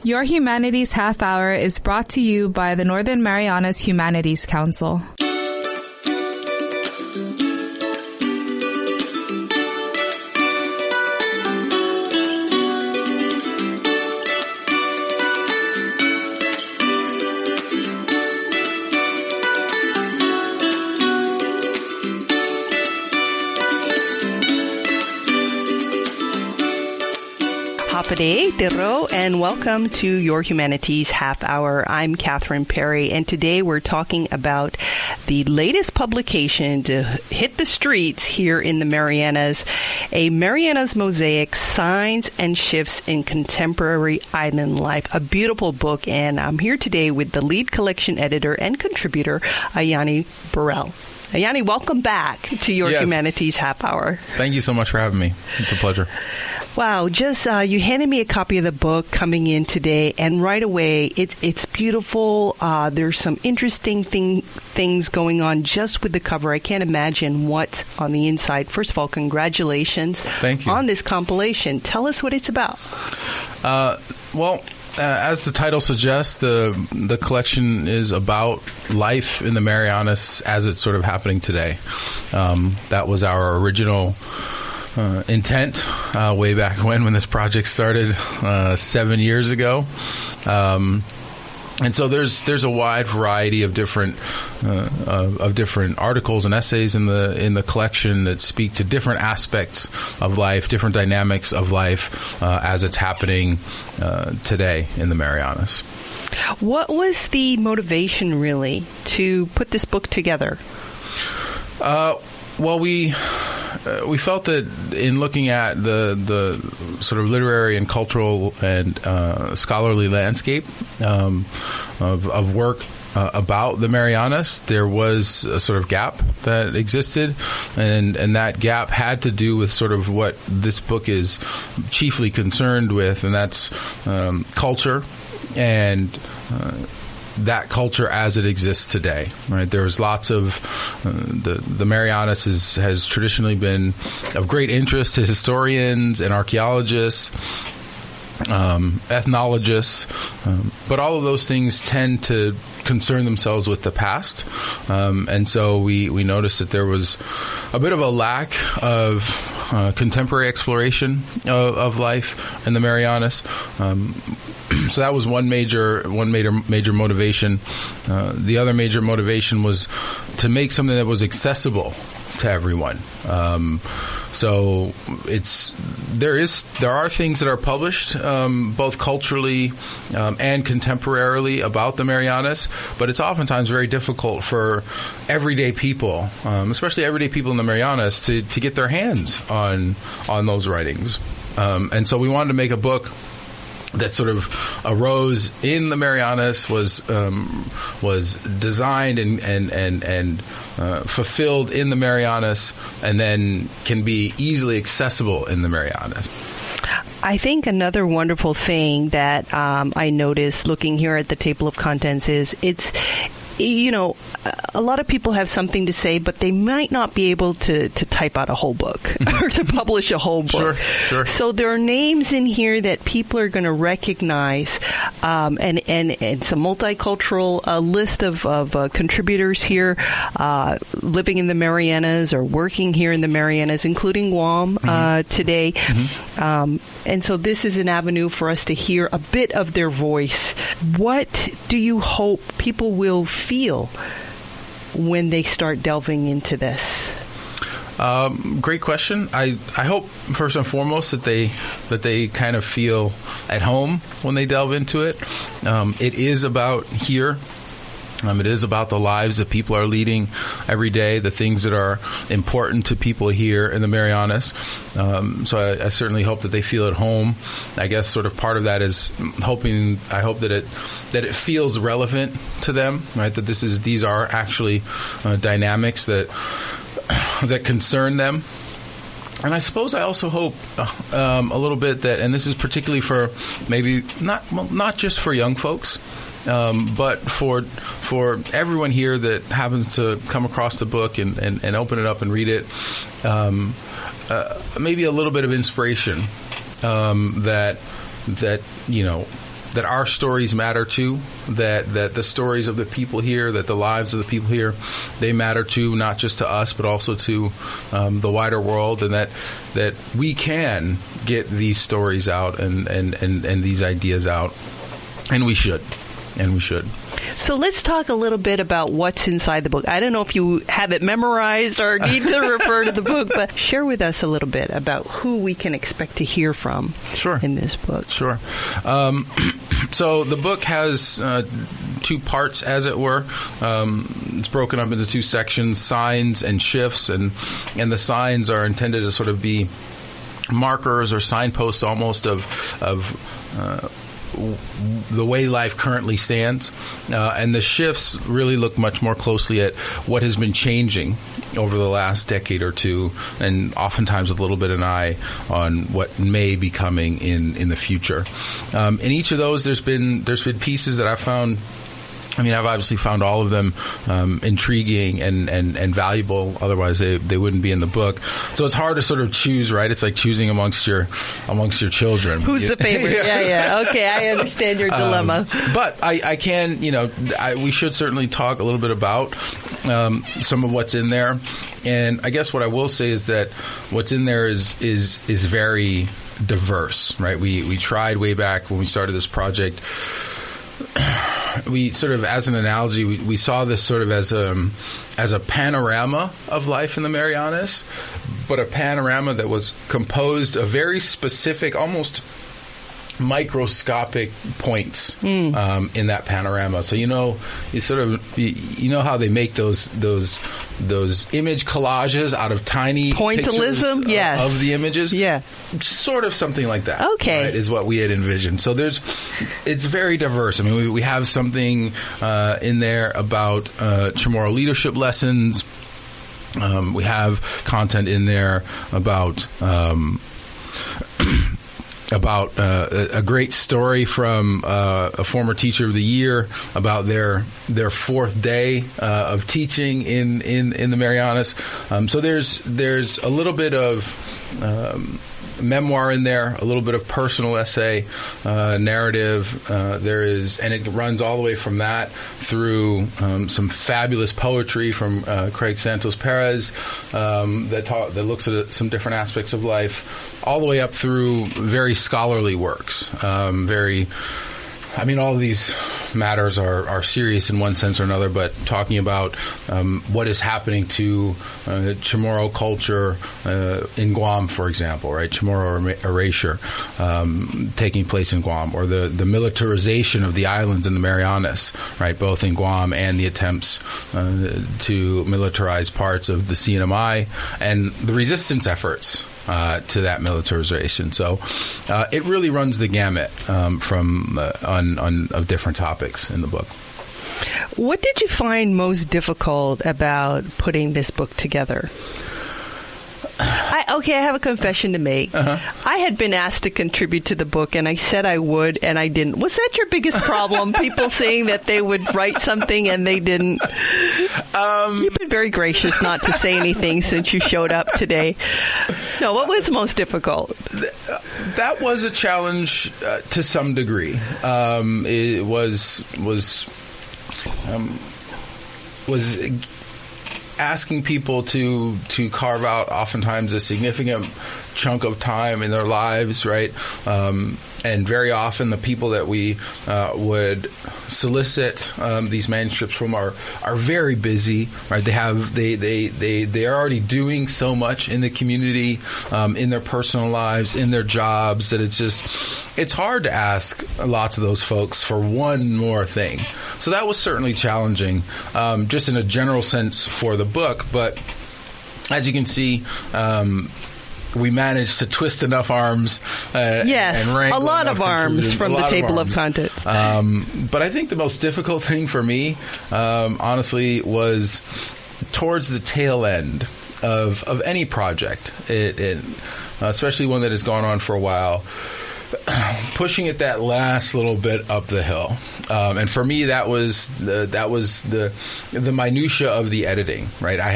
Your Humanities Half Hour is brought to you by the Northern Marianas Humanities Council. And welcome to Your Humanities Half Hour. I'm Catherine Perry, and today we're talking about the latest publication to hit the streets here in the Marianas, A Marianas Mosaic, Signs and Shifts in Contemporary Island Life. A beautiful book, and I'm here today with the lead collection editor and contributor, Ajani Burrell. Ajani, welcome back to Your Humanities Half Hour. Thank you so much for having me. It's a pleasure. Wow, just you handed me a copy of the book coming in today, and right away, it's beautiful. There's some interesting things going on just with the cover. I can't imagine what's on the inside. First of all, congratulations on this compilation. Tell us what it's about. As the title suggests, the collection is about life in the Marianas as it's sort of happening today. That was our original intent way back when this project started 7 years ago. And so there's a wide variety of different articles and essays in the collection that speak to different aspects of life, different dynamics of life as it's happening today in the Marianas. What was the motivation really to put this book together? We felt that in looking at the sort of literary and cultural and scholarly landscape of work about the Marianas, there was a sort of gap that existed, and that gap had to do with sort of what this book is chiefly concerned with, and that's culture and that culture as it exists today, right? There's lots of the Marianas has traditionally been of great interest to historians and archaeologists, ethnologists, but all of those things tend to concern themselves with the past, and so we noticed that there was a bit of a lack of contemporary exploration of life in the Marianas. So that was one major motivation. The other major motivation was to make something that was accessible to everyone. So there are things that are published both culturally and contemporarily about the Marianas, but it's oftentimes very difficult for everyday people, especially everyday people in the Marianas, to get their hands on those writings. And so we wanted to make a book that sort of arose in the Marianas, was designed and fulfilled in the Marianas, and then can be easily accessible in the Marianas. I think another wonderful thing that I noticed looking here at the table of contents is a lot of people have something to say, but they might not be able to type out a whole book or to publish a whole book. Sure. So there are names in here that people are going to recognize, and it's a multicultural list of contributors here living in the Marianas or working here in the Marianas, including Guam today. Mm-hmm. And so this is an avenue for us to hear a bit of their voice. What do you hope people will feel when they start delving into this? Great question. I hope first and foremost that they kind of feel at home when they delve into it. It is about here. It is about the lives that people are leading every day, the things that are important to people here in the Marianas. So I certainly hope that they feel at home. I guess sort of part of that is I hope that it feels relevant to them, right? That these are actually dynamics that concern them. And I suppose I also hope a little bit that, and this is particularly for maybe not just for young folks, but for everyone here that happens to come across the book and open it up and read it, maybe a little bit of inspiration that that our stories matter too, that the stories of the people here, that the lives of the people here, they matter too, not just to us, but also to the wider world, and that we can get these stories out and these ideas out, and we should. So let's talk a little bit about what's inside the book. I don't know if you have it memorized or need to refer to the book, but share with us a little bit about who we can expect to hear from in this book. Sure. So the book has two parts, as it were. It's broken up into two sections, signs and shifts, and the signs are intended to sort of be markers or signposts almost of the way life currently stands, and the shifts really look much more closely at what has been changing over the last decade or two, and oftentimes with a little bit of an eye on what may be coming in the future. In each of those, there's been pieces that I've found. I mean, I've obviously found all of them intriguing and valuable. Otherwise, they wouldn't be in the book. So it's hard to sort of choose, right? It's like choosing amongst your children. Who's the favorite? Yeah. Okay, I understand your dilemma. But I can, we should certainly talk a little bit about some of what's in there. And I guess what I will say is that what's in there is very diverse, right? We tried way back when we started this project. We sort of, as an analogy, we saw this sort of as a panorama of life in the Marianas, but a panorama that was composed of very specific, almost microscopic points in that panorama. So you know how they make those image collages out of tiny pointillism, pictures of the images. Yeah, sort of something like that. Okay, right, is what we had envisioned. So it's very diverse. I mean, we have something in there about Chamorro leadership lessons. We have content in there about a great story from a former teacher of the year about their fourth day of teaching in the Marianas. So there's a little bit of memoir in there, a little bit of personal essay, narrative. And it runs all the way from that through some fabulous poetry from Craig Santos Perez that looks at some different aspects of life, all the way up through very scholarly works. All of these matters are serious in one sense or another, but talking about what is happening to Chamorro culture in Guam, for example, right? Chamorro erasure taking place in Guam, or the militarization of the islands in the Marianas, right? Both in Guam and the attempts to militarize parts of the CNMI and the resistance efforts to that militarization. So it really runs the gamut of different topics in the book. What did you find most difficult about putting this book together? I have a confession to make. I had been asked to contribute to the book, and I said I would, and I didn't. Was that your biggest problem? People saying that they would write something and they didn't? You've been very gracious not to say anything since you showed up today. No, what was most difficult? That was a challenge to some degree. It was asking people to carve out oftentimes a significant chunk of time in their lives, right? And very often the people that we would solicit these manuscripts from are very busy, right? They are already doing so much in the community, in their personal lives, in their jobs, that it's hard to ask lots of those folks for one more thing. So that was certainly challenging, just in a general sense for the book. But as you can see, we managed to twist enough arms and wrangle a lot of arms from the table of contents. But I think the most difficult thing for me, honestly, was towards the tail end of any project, especially one that has gone on for a while, pushing it that last little bit up the hill. And for me, that was the minutia of the editing, right? I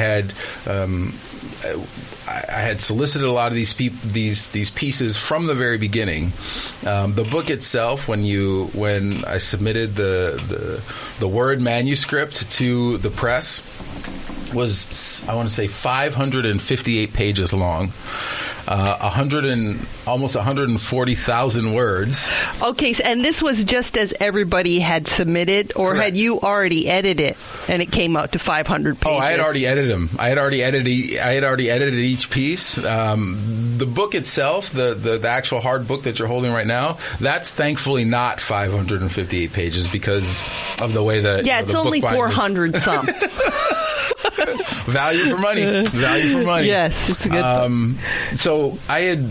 had solicited a lot of these pieces from the very beginning. The book itself, when I submitted the Word manuscript to the press, was, I want to say, 558 pages long. Almost 140,000 words. Okay, and this was just as everybody had submitted, or Correct. had you already edited and it came out to 500 pages? Oh, I had already edited them. I had already edited each piece. The book itself, the actual hard book that you're holding right now, that's thankfully not 558 pages because of the way that it's the only book 400 some. Value for money. Yes, it's a good book. So I had,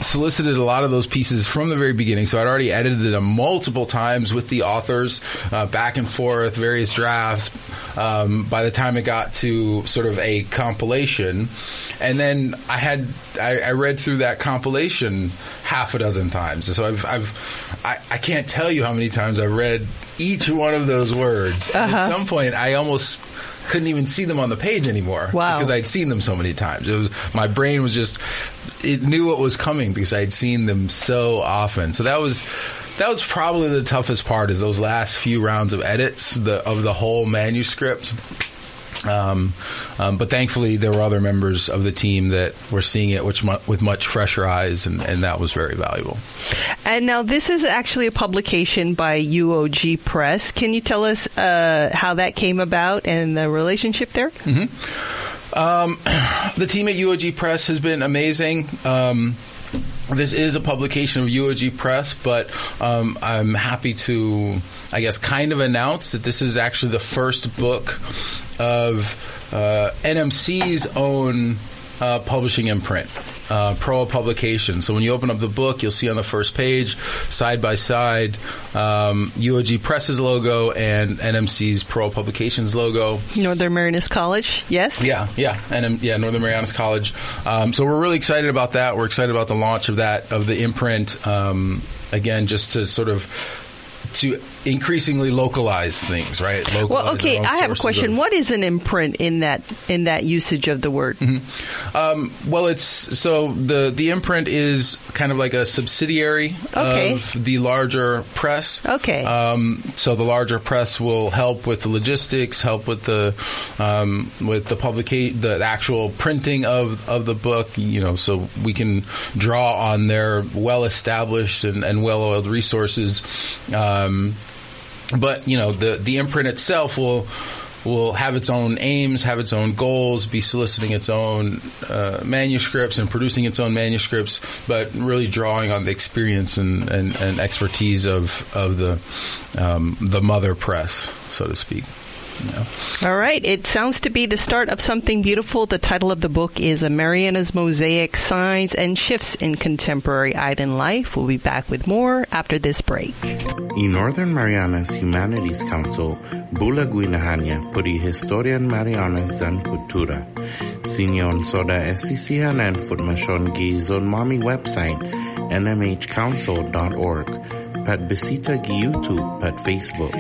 solicited a lot of those pieces from the very beginning. So I'd already edited them multiple times with the authors, back and forth, various drafts. By the time it got to sort of a compilation, and then I read through that compilation half a dozen times. So I can't tell you how many times I read each one of those words. And at some point, I almost couldn't even see them on the page anymore. Wow. Because I'd seen them so many times. My brain was it knew what was coming because I'd seen them so often. So that was probably the toughest part, is those last few rounds of edits of the whole manuscript. But thankfully, there were other members of the team that were seeing it with much fresher eyes, and that was very valuable. And now this is actually a publication by UOG Press. Can you tell us how that came about and the relationship there? Mm-hmm. The team at UOG Press has been amazing. This is a publication of UOG Press, but I'm happy to, I guess, kind of announce that this is actually the first book of NMC's own publishing imprint, Proa Publications. So when you open up the book, you'll see on the first page, side by side, UOG Press's logo and NMC's Proa Publications logo. Northern Marianas College, yes? Yeah, Northern Marianas College. So we're really excited about that. We're excited about the launch of the imprint. Again, just to sort of to increasingly localize things, right? Well, okay, I have a question. What is an imprint in that usage of the word? Mm-hmm. Well, the imprint is kind of like a subsidiary of the larger press. Okay. So the larger press will help with the logistics, help with the publication, the actual printing of the book. So we can draw on their well-established and well-oiled resources. But the imprint itself will have its own aims, have its own goals, be soliciting its own manuscripts and producing its own manuscripts, but really drawing on the experience and expertise of the mother press, so to speak. Yeah. All right. It sounds to be the start of something beautiful. The title of the book is A Marianas Mosaic, Signs and Shifts in Contemporary Island Life. We'll be back with more after this break. I Northern Marianas Humanities Council bulaguinahanya puri historian Marianas dan kultura. Sinyon soda estisihanan formasyon gizon mami website nmhcouncil.org. Pat bisita gi YouTube, pat Facebook.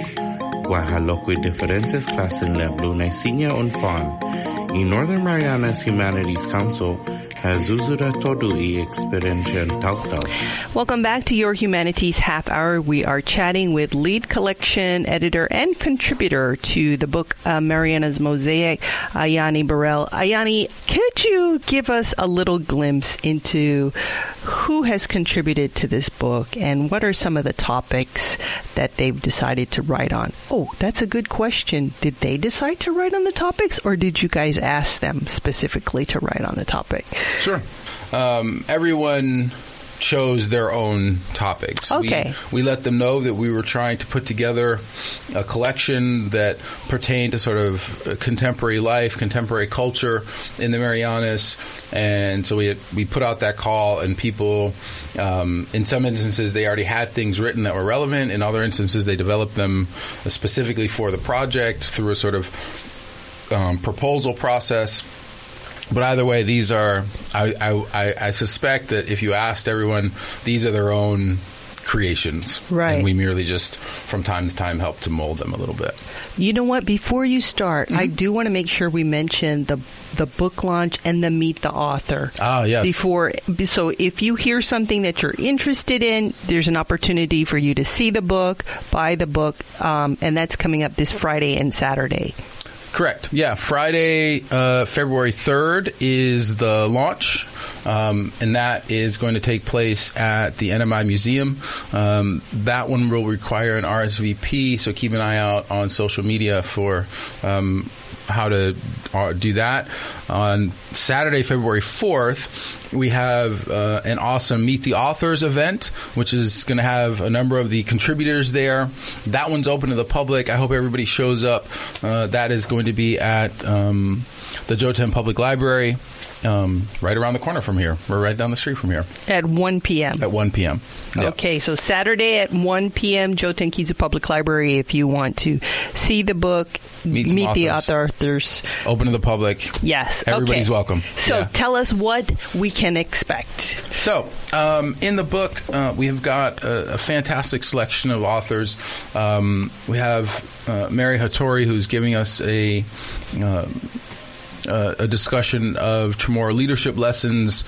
Guajalocui diferentes clases leblu na sinya un fan. I Northern Marianas Humanities Council has uzura todo I experiencia tauta. Welcome back to Your Humanities Half Hour. We are chatting with lead collection editor and contributor to the book A Marianas Mosaic, Ajani Burrell. Ajani, could you give us a little glimpse into who has contributed to this book and what are some of the topics that they've decided to write on? Oh, that's a good question. Did they decide to write on the topics, or did you guys ask them specifically to write on the topic? Sure. Everyone chose their own topics. Okay. We let them know that we were trying to put together a collection that pertained to sort of contemporary life, contemporary culture in the Marianas. And so we put out that call, and people, in some instances, they already had things written that were relevant. In other instances, they developed them specifically for the project through a sort of proposal process. But either way, these are, I suspect that if you asked everyone, these are their own creations. Right. And we merely just, from time to time, help to mold them a little bit. You know what? Before you start, I do want to make sure we mention the book launch and the Meet the Author. Ah, yes. So if you hear something that you're interested in, there's an opportunity for you to see the book, buy the book, and that's coming up this Friday and Saturday. Correct. Yeah. Friday, February 3rd is the launch. And that is going to take place at the NMI Museum. That one will require an RSVP, so keep an eye out on social media for how to do that. On Saturday, February 4th, we have an awesome Meet the Authors event, which is going to have a number of the contributors there. That one's open to the public. I hope everybody shows up. That is going to be at the Joten Public Library. Right around the corner from here. We're right down the street from here. At 1 p.m. At 1 p.m. Yep. Okay, so Saturday at 1 p.m., Joten Kiza Public Library, if you want to see the book, meet the authors. Open to the public. Yes. Everybody's welcome. So tell us what we can expect. So, in the book, we have got a fantastic selection of authors. We have Mary Hattori, who's giving us a discussion of Chamorro leadership lessons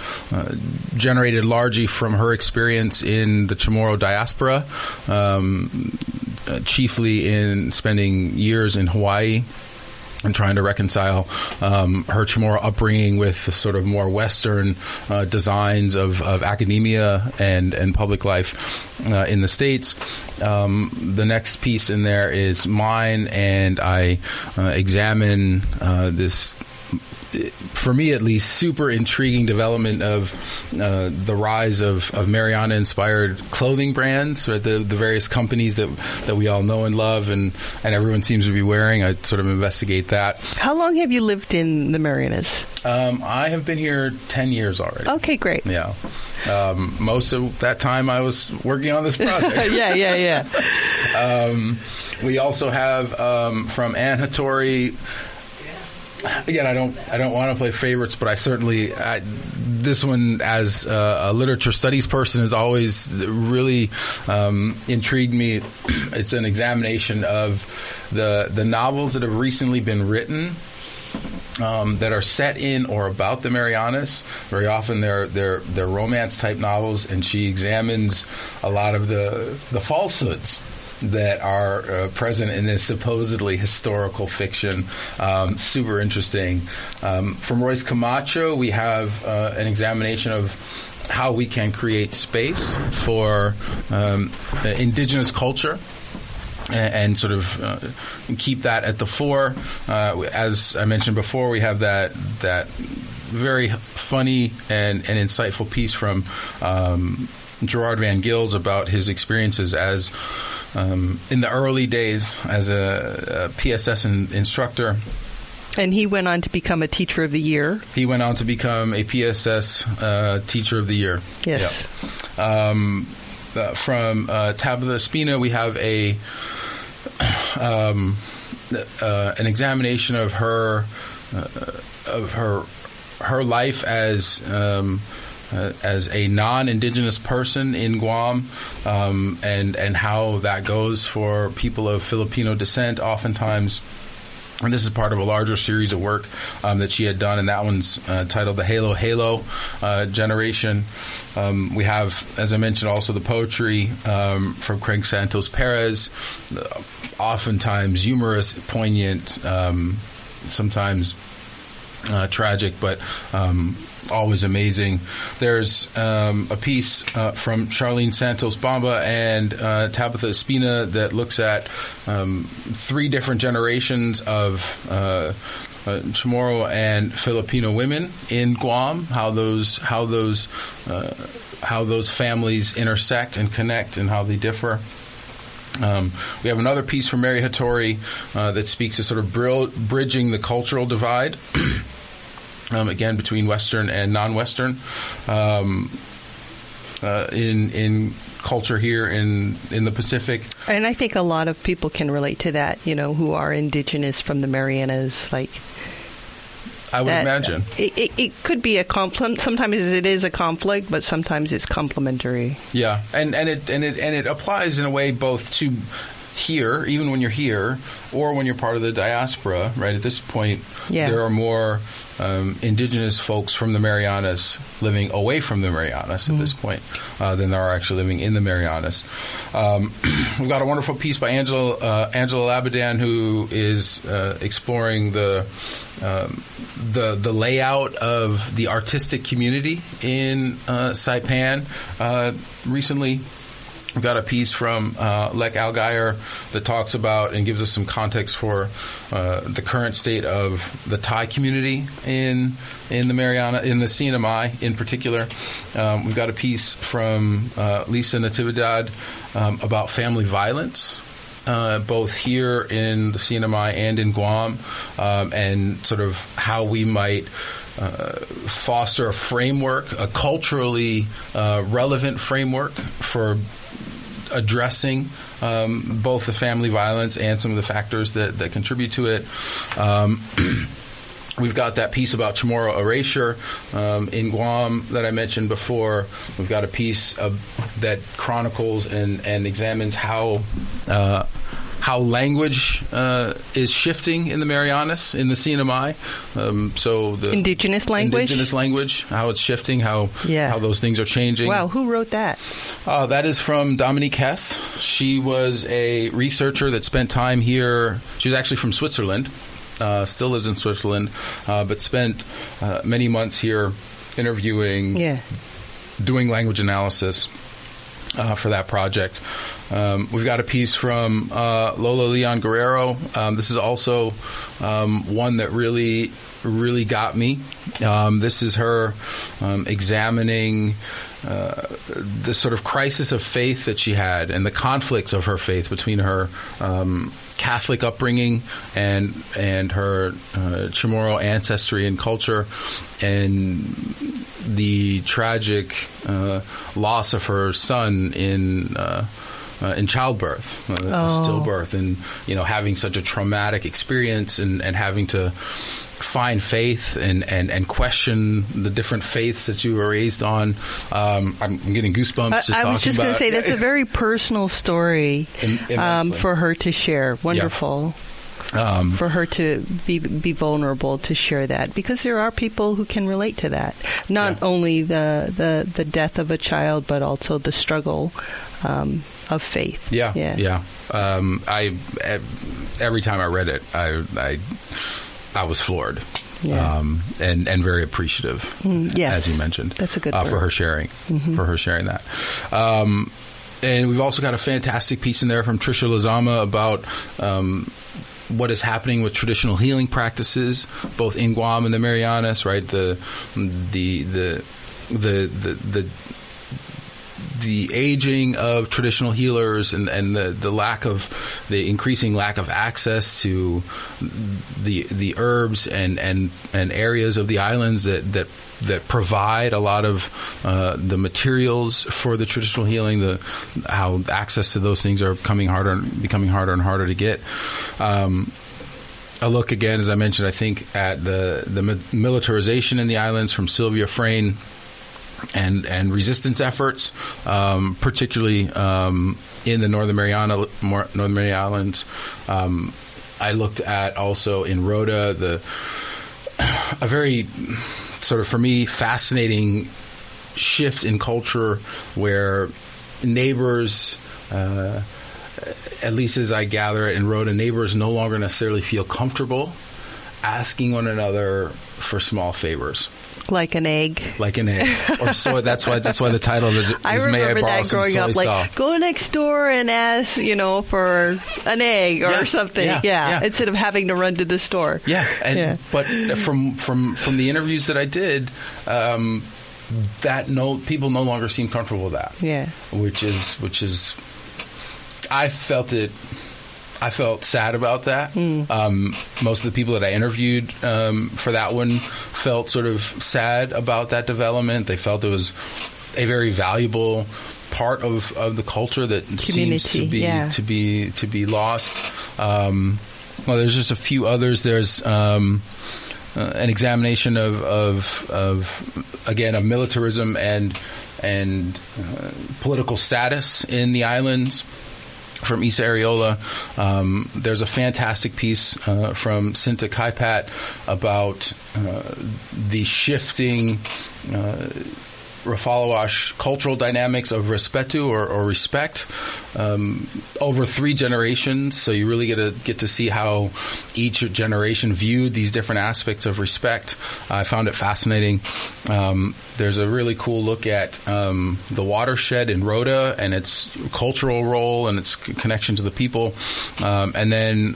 generated largely from her experience in the Chamorro diaspora, chiefly in spending years in Hawaii and trying to reconcile her Chamorro upbringing with the sort of more Western designs of academia and public life in the States. The next piece in there is mine, and I examine this, for me at least, super intriguing development of the rise of Mariana-inspired clothing brands, right? The various companies that we all know and love and everyone seems to be wearing. I sort of investigate that. How long have you lived in the Marianas? I have been here 10 years already. Okay, great. Yeah. Most of that time I was working on this project. Yeah. We also have from Ann Hattori. Again, I don't want to play favorites, but I certainly this one, as a literature studies person, has always really intrigued me. It's an examination of the novels that have recently been written that are set in or about the Marianas. Very often they're romance type novels, and she examines a lot of the falsehoods that are present in this supposedly historical fiction. Super interesting. From Royce Camacho, we have an examination of how we can create space for indigenous culture and sort of keep that at the fore. As I mentioned before, we have that very funny and insightful piece from Gerard Van Gils about his experiences as in the early days as a PSS instructor. And he went on to become a Teacher of the Year. He went on to become a PSS Teacher of the Year. Yes. Yep. From Tabitha Espina, we have an examination of her life as a non-indigenous person in Guam, and how that goes for people of Filipino descent oftentimes. And this is part of a larger series of work that she had done, and that one's titled the Halo Generation. We have, as I mentioned, also the poetry from Craig Santos Perez, oftentimes humorous, poignant, sometimes tragic, but always amazing. There's a piece from Charlene Santos Bamba and Tabitha Espina that looks at 3 different generations of Chamorro and Filipino women in Guam, how those families intersect and connect and how they differ. We have another piece from Mary Hattori that speaks to sort of bridging the cultural divide. Again, between Western and non-Western in culture here in the Pacific. And I think a lot of people can relate to that, who are indigenous from the Marianas. I would imagine. It could be a conflict. Sometimes it is a conflict, but sometimes it's complementary. Yeah, and it applies in a way both to here, even when you're here, or when you're part of the diaspora, right? At this point, there are more indigenous folks from the Marianas living away from the Marianas at this point than there are actually living in the Marianas. We've got a wonderful piece by Angela Labadan, who is exploring the layout of the artistic community in Saipan recently. We've got a piece from Lek Algier that talks about and gives us some context for the current state of the Thai community in the Mariana, in the CNMI in particular. We've got a piece from Lisa Natividad about family violence, both here in the CNMI and in Guam, and sort of how we might foster a framework, a culturally relevant framework for addressing both the family violence and some of the factors that contribute to it. We've got that piece about Chamorro erasure in Guam that I mentioned before. We've got a piece that chronicles and examines how language is shifting in the Marianas, in the CNMI. So the indigenous language, how it's shifting, how those things are changing. Wow, who wrote that? That is from Dominique Hess. She was a researcher that spent time here. She was actually from Switzerland, still lives in Switzerland, but spent many months here interviewing, doing language analysis for that project. We've got a piece from Lola Leon Guerrero. This is also one that really got me. This is her examining the sort of crisis of faith that she had and the conflicts of her faith between her Catholic upbringing and her Chamorro ancestry and culture, and the tragic loss of her son in childbirth, stillbirth, and having such a traumatic experience and having to find faith and question the different faiths that you were raised on. I'm getting goosebumps just talking about it. I was just going to say, that's a very personal story for her to share. Wonderful. For her to be vulnerable to share that, because there are people who can relate to that. Not only the death of a child, but also the struggle of faith. Every time I read it, I was floored. And very appreciative, as you mentioned. That's a good word. For her sharing, that. And we've also got a fantastic piece in there from Tricia Lozama about what is happening with traditional healing practices, both in Guam and the Marianas. Right, the aging of traditional healers and the increasing lack of access to the herbs and areas of the islands that provide a lot of the materials for the traditional healing, how access to those things are becoming harder and harder to get. A look again, as I mentioned, I think at the militarization in the islands from Sylvia Frayne, and resistance efforts, particularly in the Northern Mariana Islands. I looked at also in Rhoda a very sort of, for me, fascinating shift in culture where neighbors, at least as I gather it in Rhoda, neighbors no longer necessarily feel comfortable asking one another for small favors. Like an egg. Or soy. That's why the title is I remember that growing up, like, go next door and ask, for an egg or something. Instead of having to run to the store. But from the interviews that I did, people no longer seem comfortable with that. Which is I felt sad about that. Most of the people that I interviewed for that one felt sort of sad about that development. They felt it was a very valuable part of the culture that seems to be lost. Well, there's just a few others. There's an examination of again, of militarism and political status in the islands from Isa Areola. There's a fantastic piece from Cinta Kaipat about the shifting Rafalawash cultural dynamics of respetu or respect over 3 generations. So you really get to see how each generation viewed these different aspects of respect. I found it fascinating. There's a really cool look at the watershed in Rhoda and its cultural role and its connection to the people. And then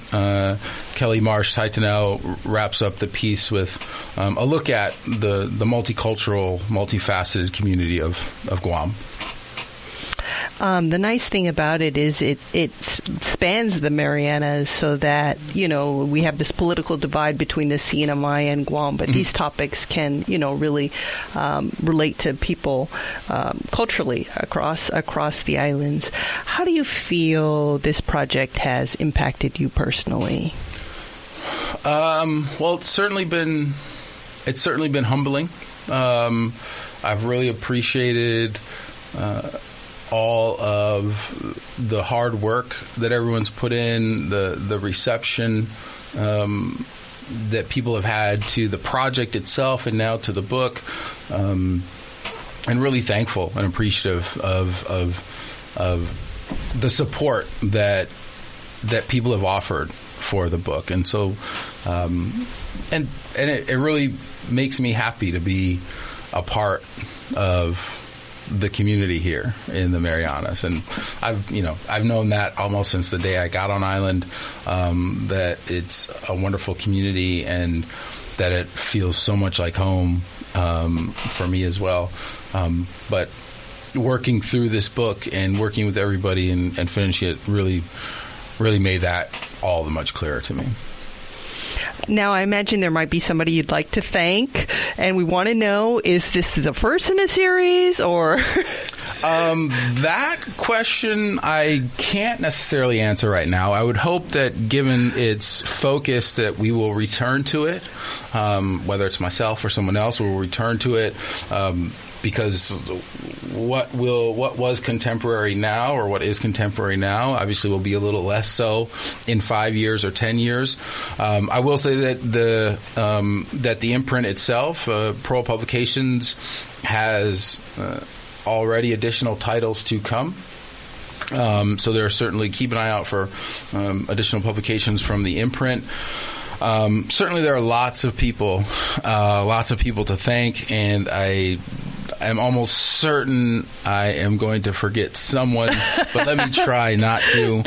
Kelly Marsh Taitanel wraps up the piece with a look at the multicultural, multifaceted community of Guam. The nice thing about it is it spans the Marianas, so that, we have this political divide between the CNMI and Guam, but these topics can, really relate to people culturally across the islands. How do you feel this project has impacted you personally? Well, it's certainly been humbling. I've really appreciated all of the hard work that everyone's put in, the reception that people have had to the project itself and now to the book, and really thankful and appreciative of the support that people have offered for the book. And so and it really makes me happy to be a part of the community here in the Marianas. And I've known that almost since the day I got on island, that it's a wonderful community and that it feels so much like home for me as well. But working through this book and working with everybody and finishing it really made that all the much clearer to me. Now, I imagine there might be somebody you'd like to thank, and we want to know, is this the first in a series, or? That question I can't necessarily answer right now. I would hope that given its focus that we will return to it, whether it's myself or someone else, we'll return to it, because what was contemporary now, or what is contemporary now, obviously will be a little less so in 5 years or 10 years. I will say that the imprint itself, Pearl Publications, has already additional titles to come. So there are certainly, keep an eye out for additional publications from the imprint. Certainly there are lots of people to thank, and I'm almost certain I am going to forget someone, but let me try not to.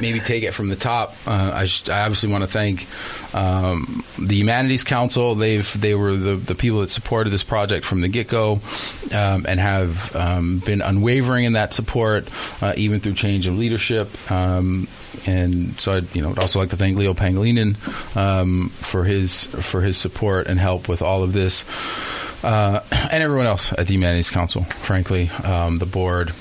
Maybe take it from the top. I obviously want to thank the Humanities Council. They were the people that supported this project from the get-go, and have been unwavering in that support, even through change of leadership. And so I'd also like to thank Leo Pangilinan for his support and help with all of this. And everyone else at the Humanities Council, frankly, the board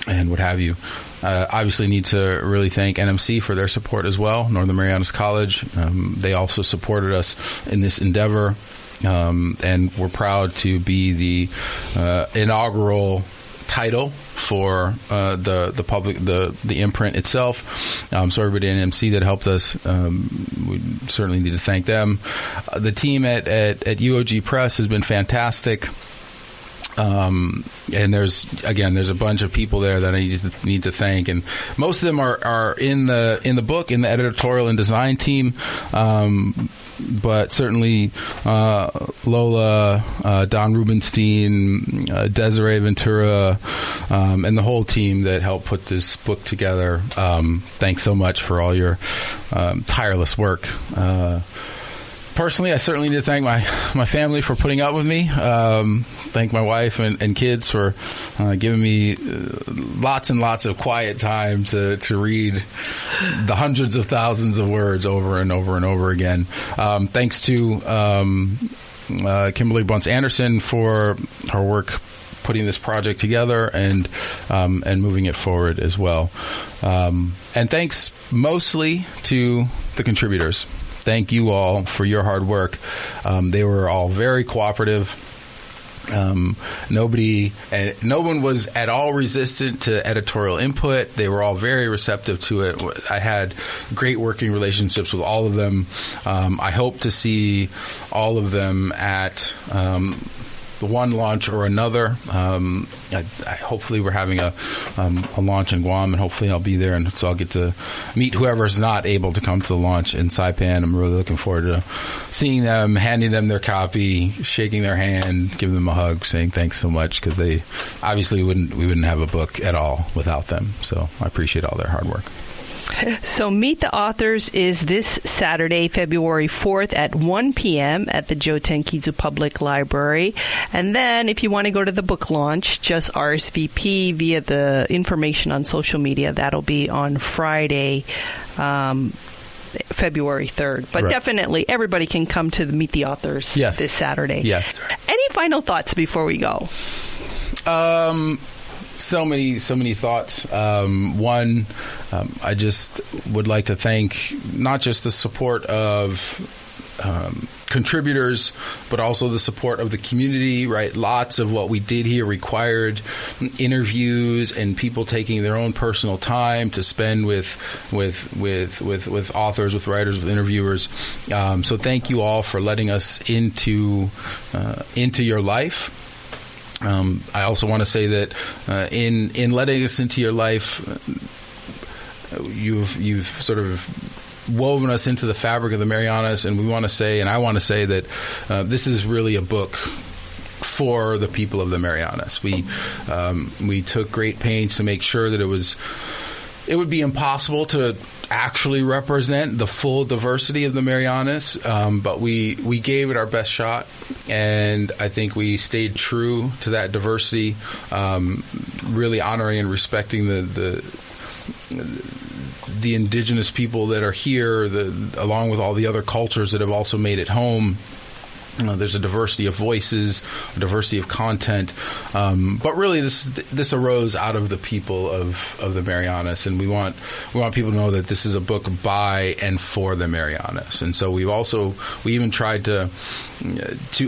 and what have you. Obviously need to really thank NMC for their support as well, Northern Marianas College. They also supported us in this endeavor, and we're proud to be the inaugural title for the imprint itself. So everybody at NMC that helped us, we certainly need to thank them. The team at UOG Press has been fantastic. And there's a bunch of people there that I need to thank, and most of them are in the book, in the editorial and design team. But certainly Lola, Don Rubenstein, Desiree Ventura, and the whole team that helped put this book together. Thanks so much for all your tireless work. Personally, I certainly need to thank my family for putting up with me. Thank my wife and kids for giving me lots and lots of quiet time to read the hundreds of thousands of words over and over and over again. Thanks to Kimberly Bunce Anderson for her work putting this project together and moving it forward as well. And thanks mostly to the contributors. thank you all for your hard work. They were all very cooperative. No one was at all resistant to editorial input. They were all very receptive to it. I had great working relationships with all of them. I hope to see all of them at the one launch or another. Hopefully we're having a launch in Guam, and hopefully I'll be there, and so I'll get to meet whoever's not able to come to the launch in Saipan. I'm really looking forward to seeing them, handing them their copy, shaking their hand, giving them a hug, saying thanks so much, because they obviously we wouldn't have a book at all without them. So I appreciate all their hard work. So Meet the Authors is this Saturday, February 4th at 1 p.m. at the Joe Tenkizu Public Library. And then if you want to go to the book launch, just RSVP via the information on social media. That'll be on Friday, February 3rd. But definitely everybody can come to the Meet the Authors this Saturday. Yes. Any final thoughts before we go? So many thoughts. One, I just would like to thank not just the support of contributors, but also the support of the community, right? Lots of what we did here required interviews and people taking their own personal time to spend with authors, with writers, with interviewers. So thank you all for letting us into your life. I also want to say that in letting us into your life, you've sort of woven us into the fabric of the Marianas, and I want to say that this is really a book for the people of the Marianas. We took great pains to make sure that it would be impossible to actually represent the full diversity of the Marianas, but we gave it our best shot, and I think we stayed true to that diversity, really honoring and respecting the indigenous people that are here, along with all the other cultures that have also made it home. There's a diversity of voices, a diversity of content, but really this arose out of the people of the Marianas, and we want people to know that this is a book by and for the Marianas. And so we even tried to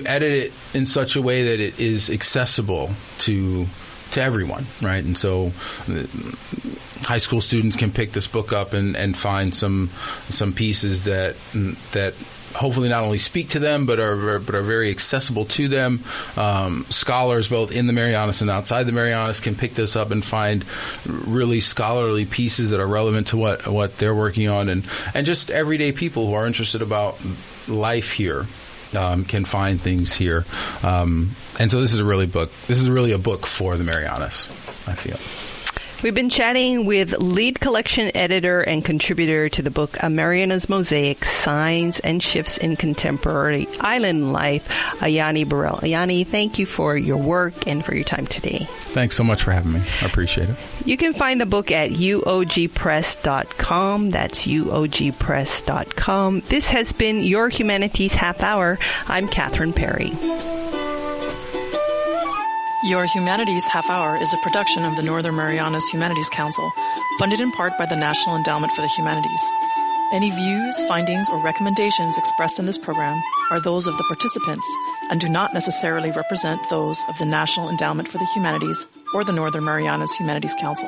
edit it in such a way that it is accessible to everyone, right? And so high school students can pick this book up and find some pieces that hopefully not only speak to them, but are very accessible to them. Scholars both in the Marianas and outside the Marianas can pick this up and find really scholarly pieces that are relevant to what they're working on, and just everyday people who are interested about life here can find things here. And so this is really a book for the Marianas, I feel. We've been chatting with lead collection editor and contributor to the book A Marianas Mosaic, Signs and Shifts in Contemporary Island Life, Ajani Burrell. Ajani, thank you for your work and for your time today. Thanks so much for having me. I appreciate it. You can find the book at uogpress.com. That's uogpress.com. This has been Your Humanities Half Hour. I'm Catherine Perry. Your Humanities Half Hour is a production of the Northern Marianas Humanities Council, funded in part by the National Endowment for the Humanities. Any views, findings, or recommendations expressed in this program are those of the participants and do not necessarily represent those of the National Endowment for the Humanities or the Northern Marianas Humanities Council.